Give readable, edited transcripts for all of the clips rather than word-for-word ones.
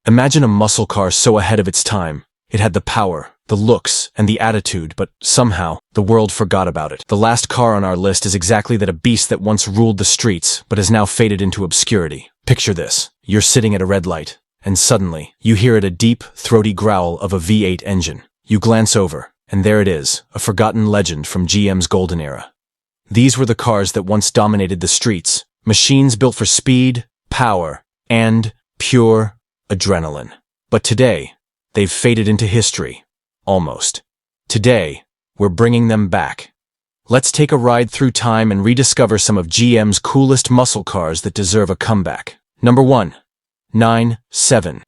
Imagine a muscle car so ahead of its time. It had the power, the looks, and the attitude, but somehow, the world forgot about it. The last car on our list is exactly that, a beast that once ruled the streets, but has now faded into obscurity. Picture this. You're sitting at a red light, and suddenly, you hear a deep, throaty growl of a V8 engine. You glance over, and there it is, a forgotten legend from GM's golden era. These were the cars that once dominated the streets, machines built for speed, power, and pure adrenaline. But today, they've faded into history. Almost. Today, we're bringing them back. Let's take a ride through time and rediscover some of GM's coolest muscle cars that deserve a comeback. Number 1. 970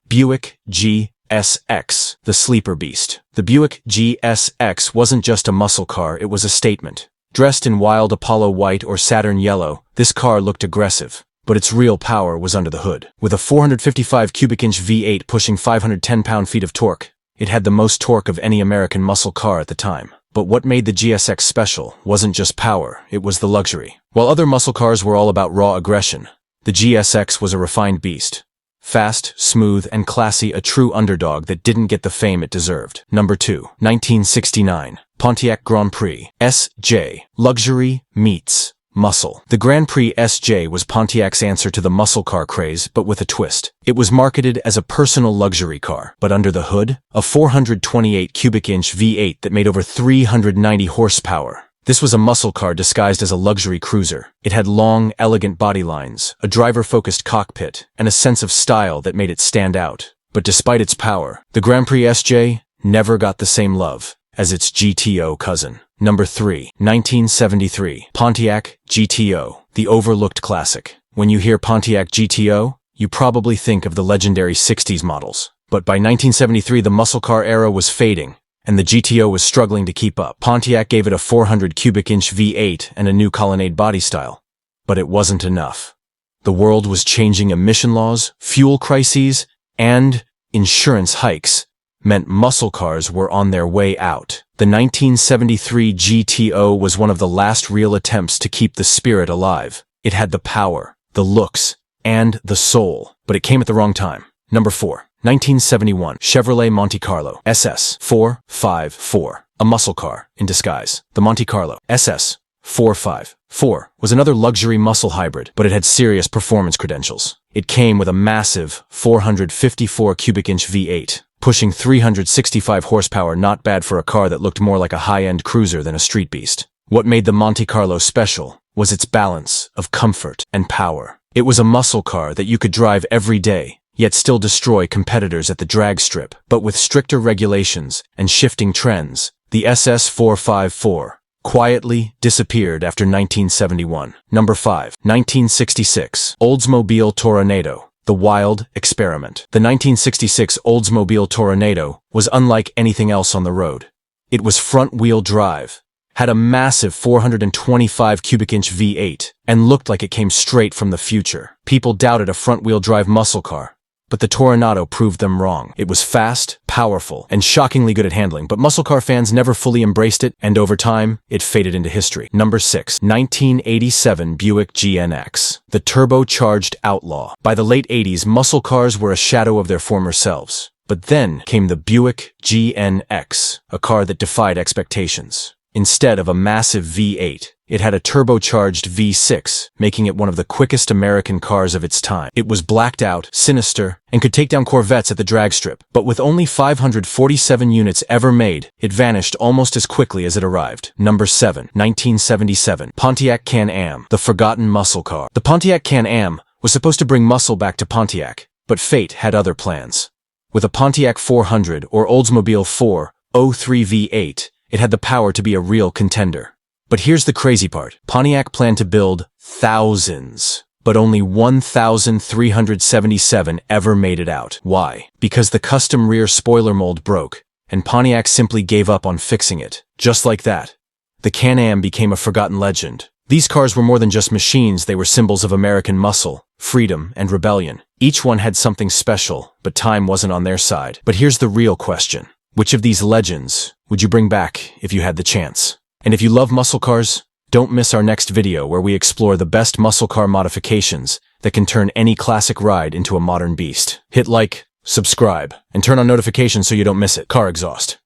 Buick GSX, the sleeper beast. The Buick GSX wasn't just a muscle car, it was a statement. Dressed in wild Apollo white or Saturn yellow, this car looked aggressive. But its real power was under the hood. With a 455 cubic inch V8 pushing 510 pound-feet of torque, it had the most torque of any American muscle car at the time. But what made the GSX special wasn't just power, it was the luxury. While other muscle cars were all about raw aggression, the GSX was a refined beast. Fast, smooth, and classy, a true underdog that didn't get the fame it deserved. Number 2. 1969 Pontiac Grand Prix SJ. Luxury meets muscle. The Grand Prix SJ was Pontiac's answer to the muscle car craze, but with a twist. It was marketed as a personal luxury car, but under the hood, a 428 cubic inch V8 that made over 390 horsepower. This was a muscle car disguised as a luxury cruiser. It had long, elegant body lines, a driver-focused cockpit, and a sense of style that made it stand out. But despite its power, the Grand Prix SJ never got the same love as its GTO cousin. Number 3. 1973 Pontiac GTO, the overlooked classic. When you hear Pontiac GTO, you probably think of the legendary 60s models. But by 1973, the muscle car era was fading, and the GTO was struggling to keep up. Pontiac gave it a 400 cubic inch V8 and a new colonnade body style. But it wasn't enough. The world was changing. Emission laws, fuel crises, and insurance hikes meant muscle cars were on their way out. The 1973 GTO was one of the last real attempts to keep the spirit alive. It had the power, the looks, and the soul, but it came at the wrong time. Number 4. 1971 Chevrolet Monte Carlo SS 454, a muscle car in disguise. The Monte Carlo SS 454 was another luxury muscle hybrid, but it had serious performance credentials. It came with a massive 454 cubic inch V8, pushing 365 horsepower, not bad for a car that looked more like a high-end cruiser than a street beast. What made the Monte Carlo special was its balance of comfort and power. It was a muscle car that you could drive every day, yet still destroy competitors at the drag strip. But with stricter regulations and shifting trends, the SS 454 quietly disappeared after 1971. Number 5. 1966 Oldsmobile Toronado, the wild experiment. The 1966 Oldsmobile Toronado was unlike anything else on the road. It was front-wheel drive, had a massive 425 cubic inch V8, and looked like it came straight from the future. People doubted a front-wheel drive muscle car, but the Toronado proved them wrong. It was fast, powerful, and shockingly good at handling, but muscle car fans never fully embraced it, and over time, it faded into history. Number 6. 1987 Buick GNX, the turbocharged outlaw. By the late 80s, muscle cars were a shadow of their former selves. But then came the Buick GNX, a car that defied expectations. Instead of a massive V8, it had a turbocharged V6, making it one of the quickest American cars of its time. It was blacked out, sinister, and could take down Corvettes at the drag strip. But with only 547 units ever made, it vanished almost as quickly as it arrived. Number 7. 1977 Pontiac Can-Am, the forgotten muscle car. The Pontiac Can-Am was supposed to bring muscle back to Pontiac, but fate had other plans. With a Pontiac 400 or Oldsmobile 403 V8, it had the power to be a real contender. But here's the crazy part. Pontiac planned to build thousands, but only 1,377 ever made it out. Why? Because the custom rear spoiler mold broke, and Pontiac simply gave up on fixing it. Just like that, the Can-Am became a forgotten legend. These cars were more than just machines, they were symbols of American muscle, freedom, and rebellion. Each one had something special, but time wasn't on their side. But here's the real question. Which of these legends would you bring back if you had the chance? And if you love muscle cars, don't miss our next video where we explore the best muscle car modifications that can turn any classic ride into a modern beast. Hit like, subscribe, and turn on notifications so you don't miss it. Car exhaust.